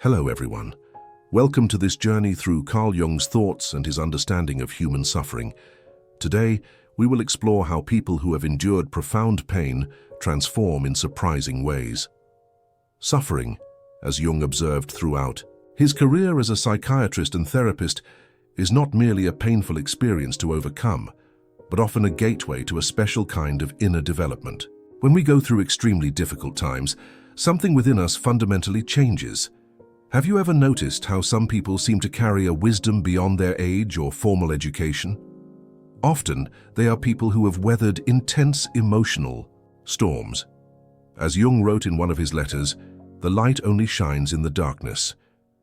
Hello everyone. Welcome to this journey through Carl Jung's thoughts and his understanding of human suffering. Today, we will explore how people who have endured profound pain transform in surprising ways. Suffering, as Jung observed throughout his career as a psychiatrist and therapist, is not merely a painful experience to overcome, but often a gateway to a special kind of inner development. When we go through extremely difficult times, something within us fundamentally changes. Have you ever noticed how some people seem to carry a wisdom beyond their age or formal education? Often, they are people who have weathered intense emotional storms. As Jung wrote in one of his letters, the light only shines in the darkness,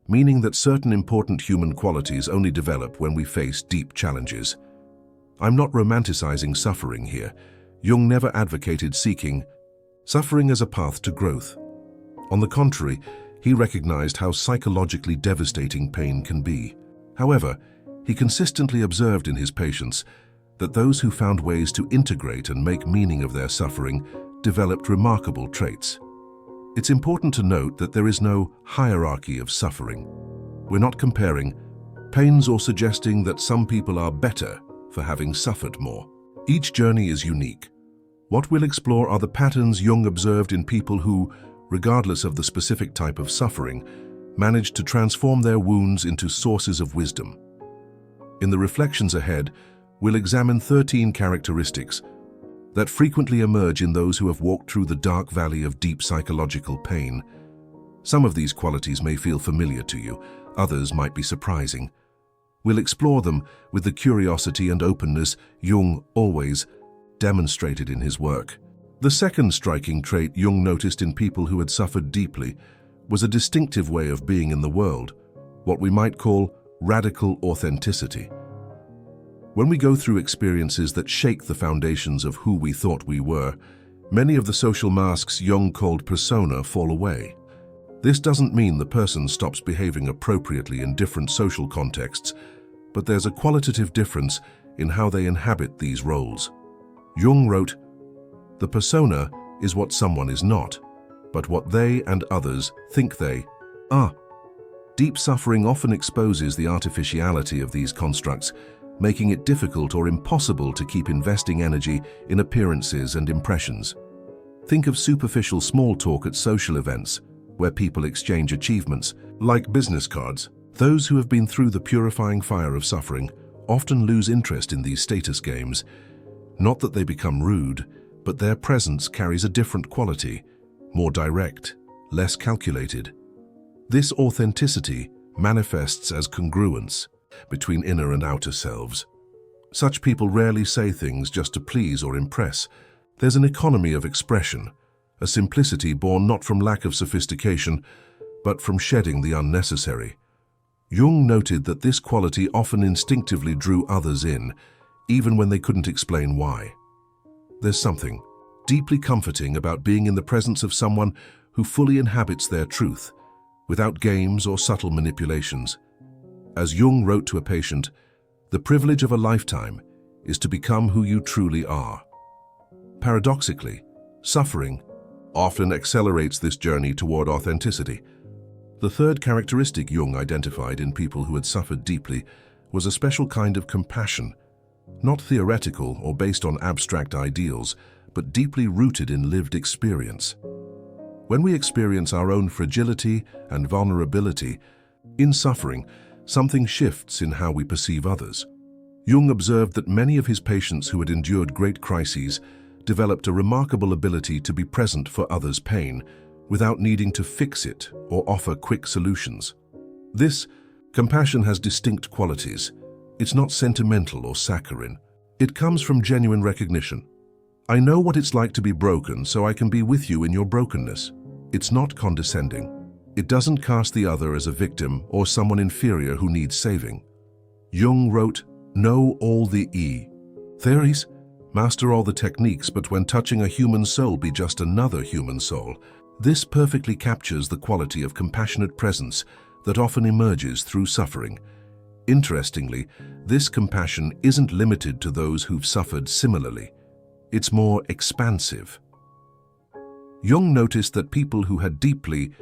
meaning that certain important human qualities only develop when we face deep challenges. I'm not romanticizing suffering here. Jung never advocated seeking suffering as a path to growth. On the contrary, he recognized how psychologically devastating pain can be. However, he consistently observed in his patients that those who found ways to integrate and make meaning of their suffering developed remarkable traits. It's important to note that there is no hierarchy of suffering. We're not comparing pains or suggesting that some people are better for having suffered more. Each journey is unique. What we'll explore are the patterns Jung observed in people who, regardless of the specific type of suffering, managed to transform their wounds into sources of wisdom. In the reflections ahead, we'll examine 13 characteristics that frequently emerge in those who have walked through the dark valley of deep psychological pain. Some of these qualities may feel familiar to you, others might be surprising. We'll explore them with the curiosity and openness Jung always demonstrated in his work. The second striking trait Jung noticed in people who had suffered deeply was a distinctive way of being in the world, what we might call radical authenticity. When we go through experiences that shake the foundations of who we thought we were, many of the social masks Jung called persona fall away. This doesn't mean the person stops behaving appropriately in different social contexts, but there's a qualitative difference in how they inhabit these roles. Jung wrote, "The persona is what someone is not, but what they and others think they are." Deep suffering often exposes the artificiality of these constructs, making it difficult or impossible to keep investing energy in appearances and impressions. Think of superficial small talk at social events, where people exchange achievements, like business cards. Those who have been through the purifying fire of suffering often lose interest in these status games. Not that they become rude, but their presence carries a different quality, more direct, less calculated. This authenticity manifests as congruence between inner and outer selves. Such people rarely say things just to please or impress. There's an economy of expression, a simplicity born not from lack of sophistication, but from shedding the unnecessary. Jung noted that this quality often instinctively drew others in, even when they couldn't explain why. There's something deeply comforting about being in the presence of someone who fully inhabits their truth, without games or subtle manipulations. As Jung wrote to a patient, "The privilege of a lifetime is to become who you truly are." Paradoxically, suffering often accelerates this journey toward authenticity. The third characteristic Jung identified in people who had suffered deeply was a special kind of compassion, not theoretical or based on abstract ideals, but deeply rooted in lived experience. When we experience our own fragility and vulnerability in suffering, something shifts in how we perceive others. Jung observed that many of his patients who had endured great crises developed a remarkable ability to be present for others' pain without needing to fix it or offer quick solutions. This compassion has distinct qualities. It's not sentimental or saccharine. It comes from genuine recognition. I know what it's like to be broken, so I can be with you in your brokenness. It's not condescending. It doesn't cast the other as a victim or someone inferior who needs saving. Jung wrote, "Know all the theories, master all the techniques, but when touching a human soul, be just another human soul." This perfectly captures the quality of compassionate presence that often emerges through suffering. Interestingly, this compassion isn't limited to those who've suffered similarly. It's more expansive. Jung noticed that people who had deeply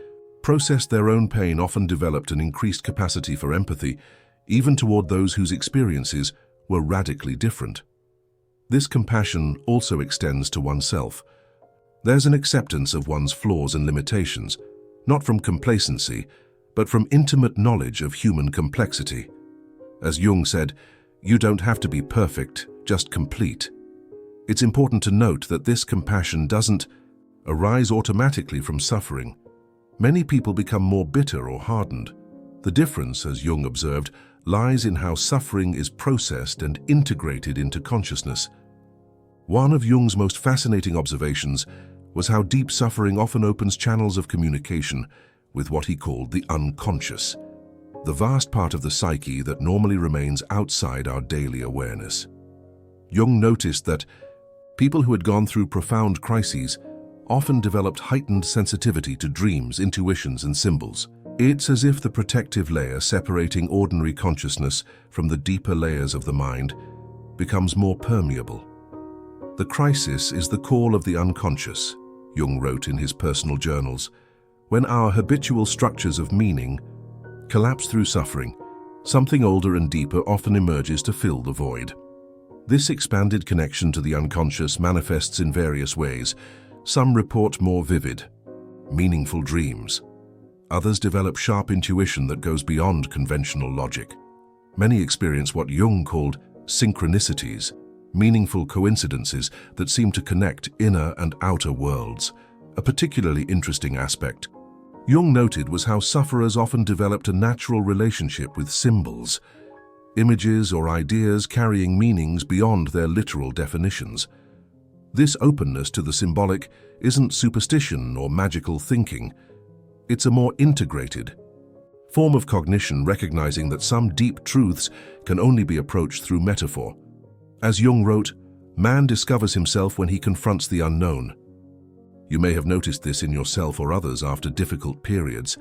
processed their own pain often developed an increased capacity for empathy, even toward those whose experiences were radically different. This compassion also extends to oneself. There's an acceptance of one's flaws and limitations, not from complacency, but from intimate knowledge of human complexity. As Jung said, "You don't have to be perfect, just complete." It's important to note that this compassion doesn't arise automatically from suffering. Many people become more bitter or hardened. The difference, as Jung observed, lies in how suffering is processed and integrated into consciousness. One of Jung's most fascinating observations was how deep suffering often opens channels of communication with what he called the unconscious, the vast part of the psyche that normally remains outside our daily awareness. Jung noticed that people who had gone through profound crises often developed heightened sensitivity to dreams, intuitions, and symbols. It's as if the protective layer separating ordinary consciousness from the deeper layers of the mind becomes more permeable. "The crisis is the call of the unconscious," Jung wrote in his personal journals. "When our habitual structures of meaning collapse through suffering, something older and deeper often emerges to fill the void." This expanded connection to the unconscious manifests in various ways. Some report more vivid, meaningful dreams. Others develop sharp intuition that goes beyond conventional logic. Many experience what Jung called synchronicities, meaningful coincidences that seem to connect inner and outer worlds. A particularly interesting aspect Jung noted was how sufferers often developed a natural relationship with symbols, images or ideas carrying meanings beyond their literal definitions. This openness to the symbolic isn't superstition or magical thinking. It's a more integrated form of cognition, recognizing that some deep truths can only be approached through metaphor. As Jung wrote, "Man discovers himself when he confronts the unknown." You may have noticed this in yourself or others after difficult periods.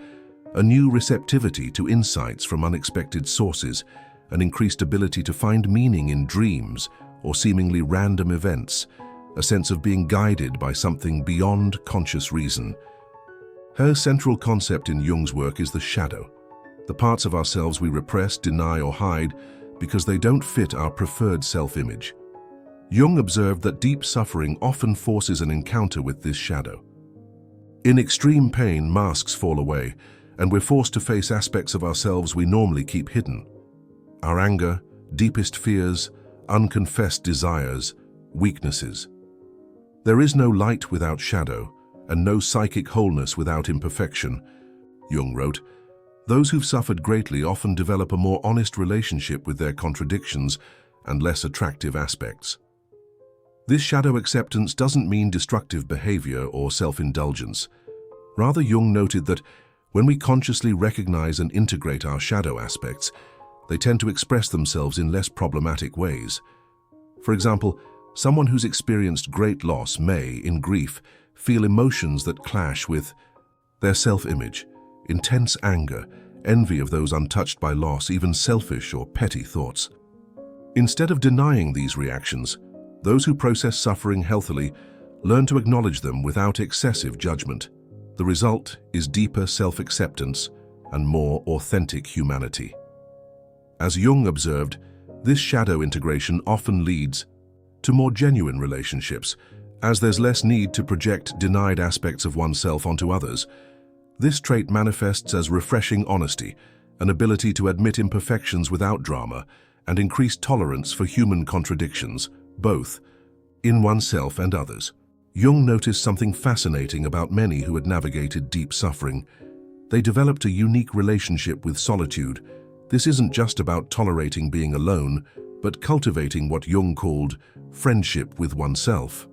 A new receptivity to insights from unexpected sources, an increased ability to find meaning in dreams or seemingly random events, a sense of being guided by something beyond conscious reason. Her central concept in Jung's work is the shadow, the parts of ourselves we repress, deny, or hide because they don't fit our preferred self-image. Jung observed that deep suffering often forces an encounter with this shadow. In extreme pain, masks fall away, and we're forced to face aspects of ourselves we normally keep hidden. Our anger, deepest fears, unconfessed desires, weaknesses. There is no light without shadow, and no psychic wholeness without imperfection. Jung wrote, "Those who've suffered greatly often develop a more honest relationship with their contradictions and less attractive aspects." This shadow acceptance doesn't mean destructive behavior or self-indulgence. Rather, Jung noted that when we consciously recognize and integrate our shadow aspects, they tend to express themselves in less problematic ways. For example, someone who's experienced great loss may, in grief, feel emotions that clash with their self-image, intense anger, envy of those untouched by loss, even selfish or petty thoughts. Instead of denying these reactions, those who process suffering healthily learn to acknowledge them without excessive judgment. The result is deeper self-acceptance and more authentic humanity. As Jung observed, this shadow integration often leads to more genuine relationships, as there's less need to project denied aspects of oneself onto others. This trait manifests as refreshing honesty, an ability to admit imperfections without drama, and increased tolerance for human contradictions, both in oneself and others. Jung noticed something fascinating about many who had navigated deep suffering. They developed a unique relationship with solitude. This isn't just about tolerating being alone, but cultivating what Jung called friendship with oneself,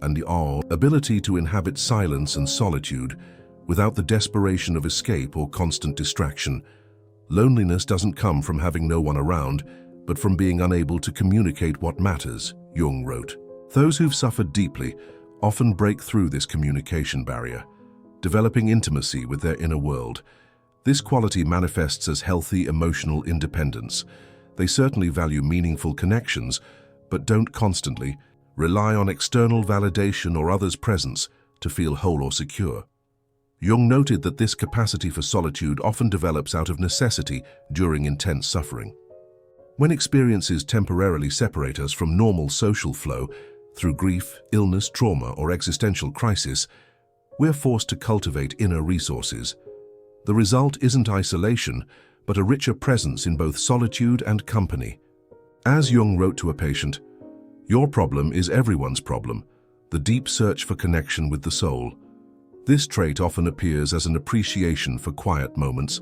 and the ability to inhabit silence and solitude without the desperation of escape or constant distraction. Loneliness doesn't come from having no one around, but from being unable to communicate what matters, Jung wrote. Those who've suffered deeply often break through this communication barrier, developing intimacy with their inner world. This quality manifests as healthy emotional independence. They certainly value meaningful connections, but don't constantly rely on external validation or others' presence to feel whole or secure. Jung noted that this capacity for solitude often develops out of necessity during intense suffering. When experiences temporarily separate us from normal social flow through grief, illness, trauma, or existential crisis, we're forced to cultivate inner resources. The result isn't isolation, but a richer presence in both solitude and company. As Jung wrote to a patient, "Your problem is everyone's problem, the deep search for connection with the soul." This trait often appears as an appreciation for quiet moments,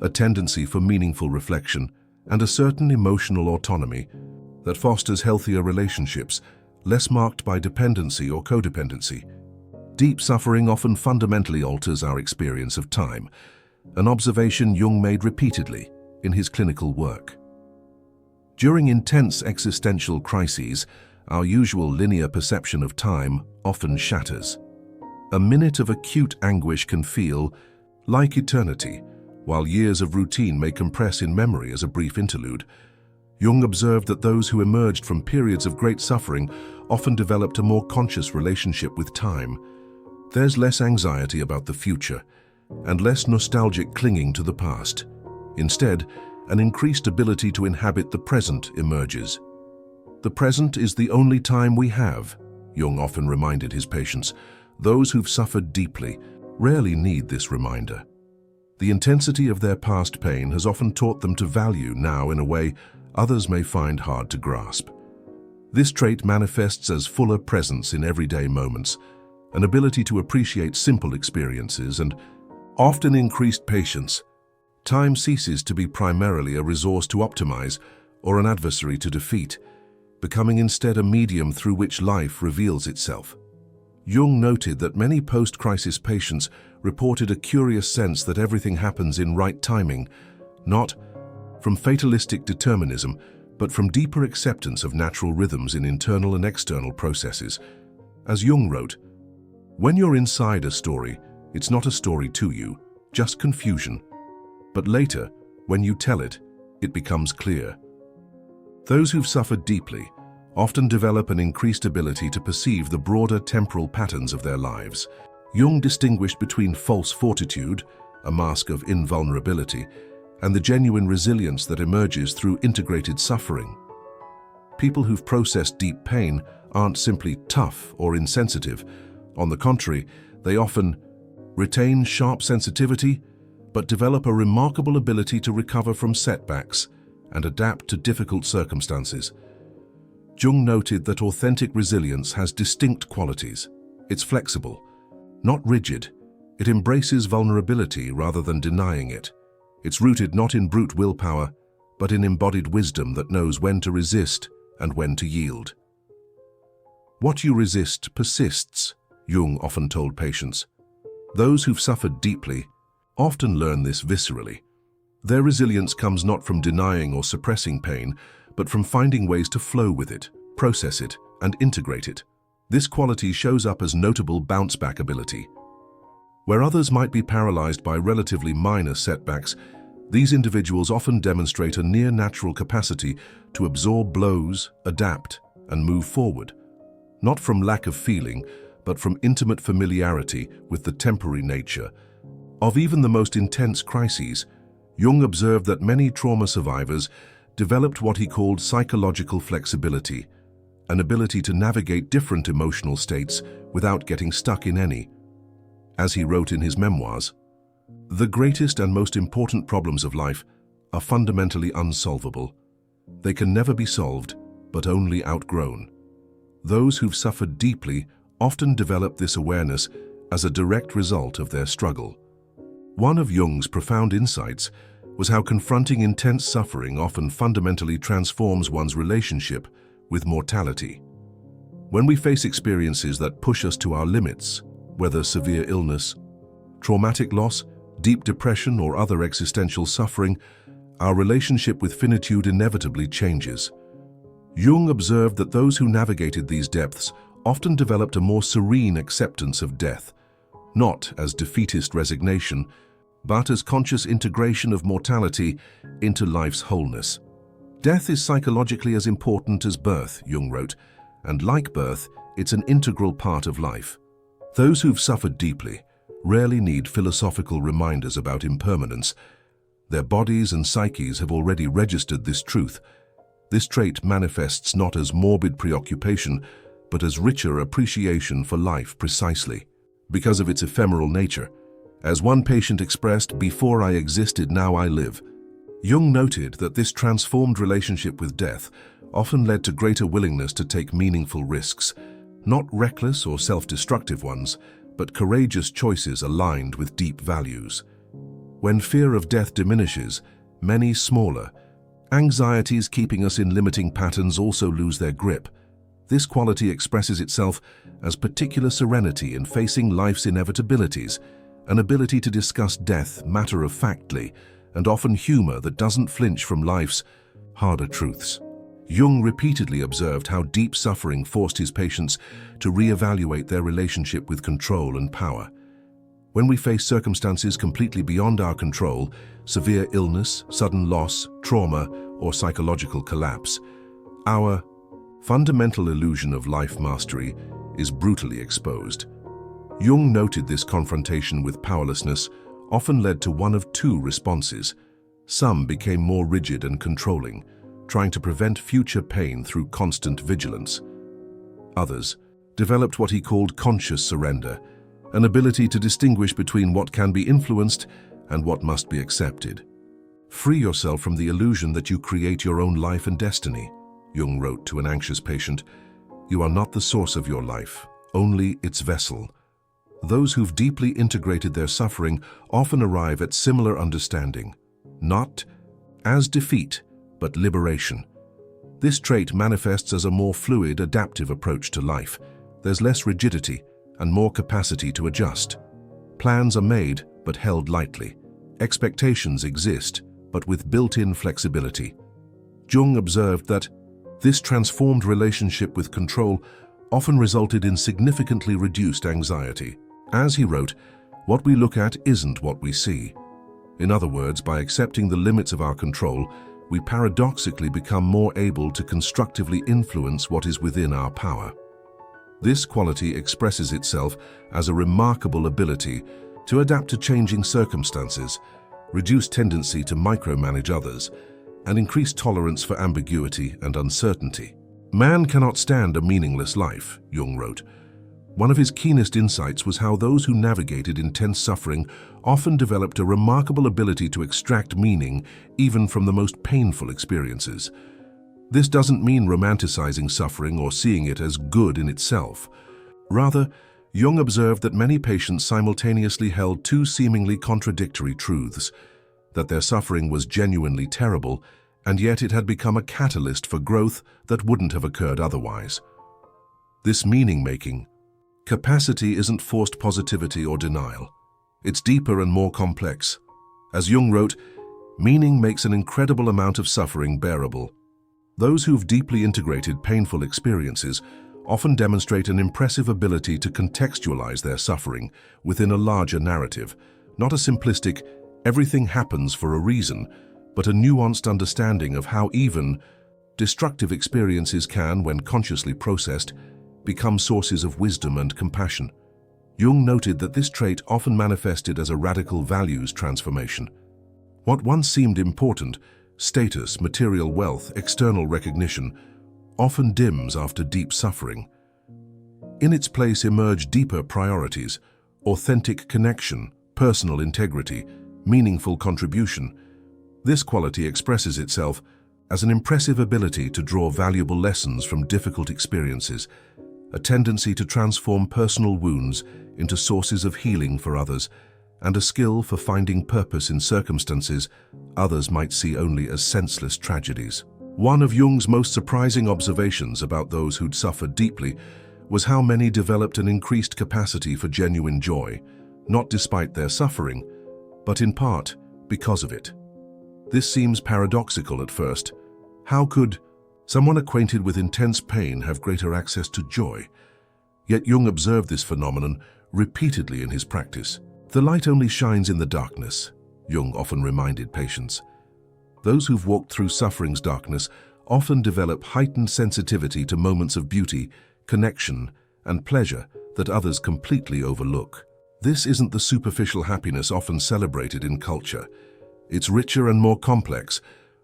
a tendency for meaningful reflection, and a certain emotional autonomy that fosters healthier relationships, less marked by dependency or codependency. Deep suffering often fundamentally alters our experience of time, an observation Jung made repeatedly in his clinical work. During intense existential crises, our usual linear perception of time often shatters. A minute of acute anguish can feel like eternity, while years of routine may compress in memory as a brief interlude. Jung observed that those who emerged from periods of great suffering often developed a more conscious relationship with time. There's less anxiety about the future, and less nostalgic clinging to the past. Instead, an increased ability to inhabit the present emerges. The present is the only time we have, Jung often reminded his patients. Those who've suffered deeply rarely need this reminder. The intensity of their past pain has often taught them to value now in a way others may find hard to grasp. This trait manifests as fuller presence in everyday moments, an ability to appreciate simple experiences, and often increased patience. Time ceases to be primarily a resource to optimize or an adversary to defeat, becoming instead a medium through which life reveals itself. Jung noted that many post-crisis patients reported a curious sense that everything happens in right timing, not from fatalistic determinism, but from deeper acceptance of natural rhythms in internal and external processes. As Jung wrote, "When you're inside a story, it's not a story to you, just confusion. But later, when you tell it, it becomes clear." Those who've suffered deeply often develop an increased ability to perceive the broader temporal patterns of their lives. Jung distinguished between false fortitude, a mask of invulnerability, and the genuine resilience that emerges through integrated suffering. People who've processed deep pain aren't simply tough or insensitive. On the contrary, they often retain sharp sensitivity, but develop a remarkable ability to recover from setbacks and adapt to difficult circumstances. Jung noted that authentic resilience has distinct qualities. It's flexible, not rigid. It embraces vulnerability rather than denying it. It's rooted not in brute willpower, but in embodied wisdom that knows when to resist and when to yield. "What you resist persists," Jung often told patients. Those who've suffered deeply often learn this viscerally. Their resilience comes not from denying or suppressing pain, but from finding ways to flow with it, process it, and integrate it. This quality shows up as notable bounce-back ability. Where others might be paralyzed by relatively minor setbacks, these individuals often demonstrate a near-natural capacity to absorb blows, adapt, and move forward, not from lack of feeling, but from intimate familiarity with the temporary nature of even the most intense crises. Jung observed that many trauma survivors developed what he called psychological flexibility, an ability to navigate different emotional states without getting stuck in any. As he wrote in his memoirs, "The greatest and most important problems of life are fundamentally unsolvable. They can never be solved, but only outgrown." Those who've suffered deeply often develop this awareness as a direct result of their struggle. One of Jung's profound insights was how confronting intense suffering often fundamentally transforms one's relationship with mortality. When we face experiences that push us to our limits, whether severe illness, traumatic loss, deep depression, or other existential suffering, our relationship with finitude inevitably changes. Jung observed that those who navigated these depths often developed a more serene acceptance of death, not as defeatist resignation, but as conscious integration of mortality into life's wholeness. "Death is psychologically as important as birth," Jung wrote, "and like birth, it's an integral part of life." Those who've suffered deeply rarely need philosophical reminders about impermanence. Their bodies and psyches have already registered this truth. This trait manifests not as morbid preoccupation, but as richer appreciation for life precisely because of its ephemeral nature. As one patient expressed, "Before I existed, now I live." Jung noted that this transformed relationship with death often led to greater willingness to take meaningful risks, not reckless or self-destructive ones, but courageous choices aligned with deep values. When fear of death diminishes, many smaller anxieties keeping us in limiting patterns also lose their grip. This quality expresses itself as particular serenity in facing life's inevitabilities, an ability to discuss death matter-of-factly, and often humor that doesn't flinch from life's harder truths. Jung repeatedly observed how deep suffering forced his patients to reevaluate their relationship with control and power. When we face circumstances completely beyond our control, severe illness, sudden loss, trauma, or psychological collapse, our fundamental illusion of life mastery is brutally exposed. Jung noted this confrontation with powerlessness often led to one of two responses. Some became more rigid and controlling, trying to prevent future pain through constant vigilance. Others developed what he called conscious surrender, an ability to distinguish between what can be influenced and what must be accepted. "Free yourself from the illusion that you create your own life and destiny," Jung wrote to an anxious patient. "You are not the source of your life, only its vessel." Those who've deeply integrated their suffering often arrive at similar understanding, not as defeat, but liberation. This trait manifests as a more fluid, adaptive approach to life. There's less rigidity and more capacity to adjust. Plans are made, but held lightly. Expectations exist, but with built-in flexibility. Jung observed that this transformed relationship with control often resulted in significantly reduced anxiety. As he wrote, "What we look at isn't what we see." In other words, by accepting the limits of our control, we paradoxically become more able to constructively influence what is within our power. This quality expresses itself as a remarkable ability to adapt to changing circumstances, reduce tendency to micromanage others, and increase tolerance for ambiguity and uncertainty. "Man cannot stand a meaningless life," Jung wrote. One of his keenest insights was how those who navigated intense suffering often developed a remarkable ability to extract meaning even from the most painful experiences. This doesn't mean romanticizing suffering or seeing it as good in itself. Rather, Jung observed that many patients simultaneously held two seemingly contradictory truths: that their suffering was genuinely terrible, and yet it had become a catalyst for growth that wouldn't have occurred otherwise. This meaning-making capacity isn't forced positivity or denial. It's deeper and more complex. As Jung wrote, "Meaning makes an incredible amount of suffering bearable." Those who've deeply integrated painful experiences often demonstrate an impressive ability to contextualize their suffering within a larger narrative, not a simplistic, everything happens for a reason, but a nuanced understanding of how even destructive experiences can, when consciously processed, become sources of wisdom and compassion. Jung noted that this trait often manifested as a radical values transformation. What once seemed important, status, material wealth, external recognition, often dims after deep suffering. In its place emerge deeper priorities: authentic connection, personal integrity, meaningful contribution. This quality expresses itself as an impressive ability to draw valuable lessons from difficult experiences, a tendency to transform personal wounds into sources of healing for others, and a skill for finding purpose in circumstances others might see only as senseless tragedies. One of Jung's most surprising observations about those who'd suffered deeply was how many developed an increased capacity for genuine joy, not despite their suffering, but in part because of it. This seems paradoxical at first. How could someone acquainted with intense pain have greater access to joy? Yet Jung observed this phenomenon repeatedly in his practice. "The light only shines in the darkness," Jung often reminded patients. Those who've walked through suffering's darkness often develop heightened sensitivity to moments of beauty, connection, and pleasure that others completely overlook. This isn't the superficial happiness often celebrated in culture. It's richer and more complex,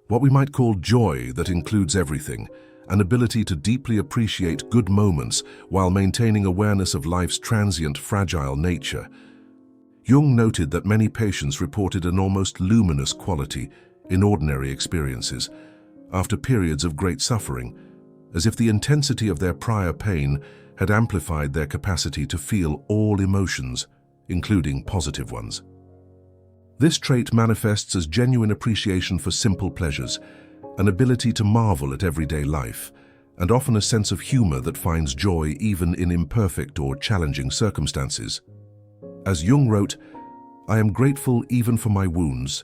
what we might call joy that includes everything, an ability to deeply appreciate good moments while maintaining awareness of life's transient, fragile nature. Jung noted that many patients reported an almost luminous quality in ordinary experiences after periods of great suffering, as if the intensity of their prior pain had amplified their capacity to feel all emotions, including positive ones. This trait manifests as genuine appreciation for simple pleasures, an ability to marvel at everyday life, and often a sense of humor that finds joy even in imperfect or challenging circumstances. As Jung wrote, "I am grateful even for my wounds,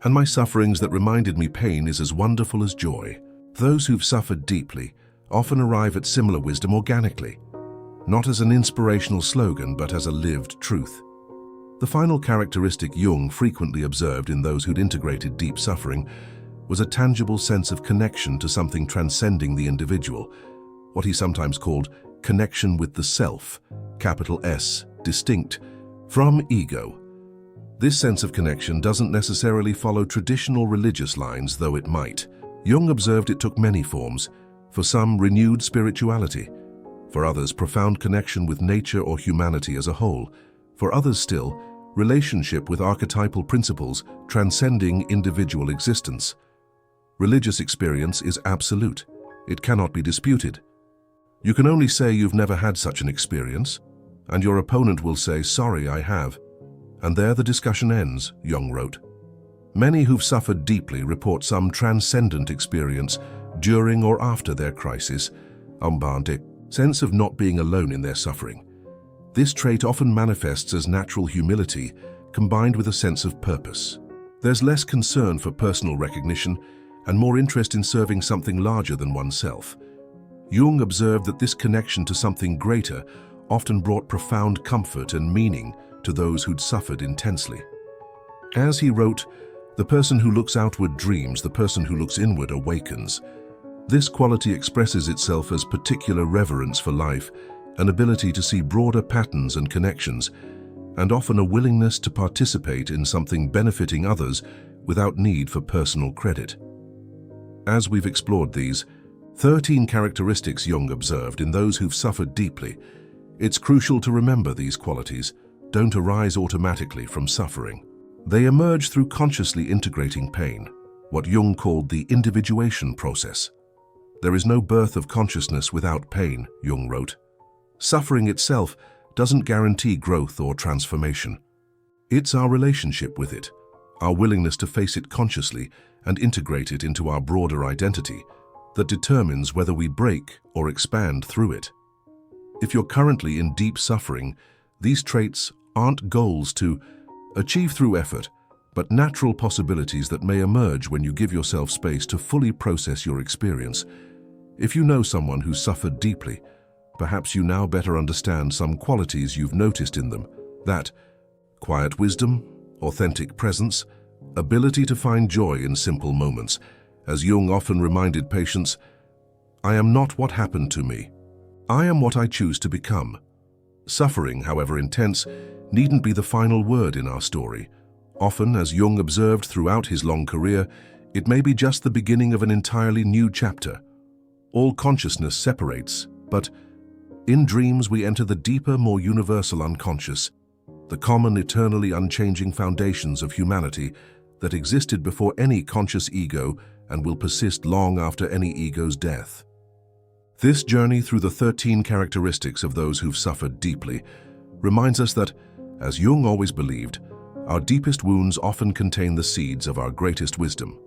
and my sufferings that reminded me pain is as wonderful as joy." Those who've suffered deeply often arrive at similar wisdom organically, not as an inspirational slogan but as a lived truth. The final characteristic Jung frequently observed in those who'd integrated deep suffering was a tangible sense of connection to something transcending the individual, what he sometimes called connection with the self, capital S, distinct from ego. This sense of connection doesn't necessarily follow traditional religious lines, though it might. Jung observed it took many forms, for some renewed spirituality, for others profound connection with nature or humanity as a whole, for others still, relationship with archetypal principles transcending individual existence. Religious experience is absolute. It cannot be disputed. You can only say you've never had such an experience, and your opponent will say, "Sorry, I have." And there the discussion ends, Jung wrote. Many who've suffered deeply report some transcendent experience during or after their crisis, sense of not being alone in their suffering. This trait often manifests as natural humility combined with a sense of purpose. There's less concern for personal recognition and more interest in serving something larger than oneself. Jung observed that this connection to something greater often brought profound comfort and meaning to those who'd suffered intensely. As he wrote, "The person who looks outward dreams, the person who looks inward awakens." This quality expresses itself as particular reverence for life, an ability to see broader patterns and connections, and often a willingness to participate in something benefiting others without need for personal credit. As we've explored these 13 characteristics Jung observed in those who've suffered deeply, it's crucial to remember these qualities don't arise automatically from suffering. They emerge through consciously integrating pain, what Jung called the individuation process. There is no birth of consciousness without pain, Jung wrote. Suffering itself doesn't guarantee growth or transformation. It's our relationship with it, our willingness to face it consciously and integrate it into our broader identity, that determines whether we break or expand through it. If you're currently in deep suffering, these traits aren't goals to achieve through effort, but natural possibilities that may emerge when you give yourself space to fully process your experience. If you know someone who's suffered deeply, perhaps you now better understand some qualities you've noticed in them. That quiet wisdom, authentic presence, ability to find joy in simple moments. As Jung often reminded patients, "I am not what happened to me. I am what I choose to become." Suffering, however intense, needn't be the final word in our story. Often, as Jung observed throughout his long career, it may be just the beginning of an entirely new chapter. All consciousness separates, but in dreams we enter the deeper, more universal unconscious, the common, eternally unchanging foundations of humanity that existed before any conscious ego and will persist long after any ego's death. This journey through the 13 characteristics of those who've suffered deeply reminds us that, as Jung always believed, our deepest wounds often contain the seeds of our greatest wisdom.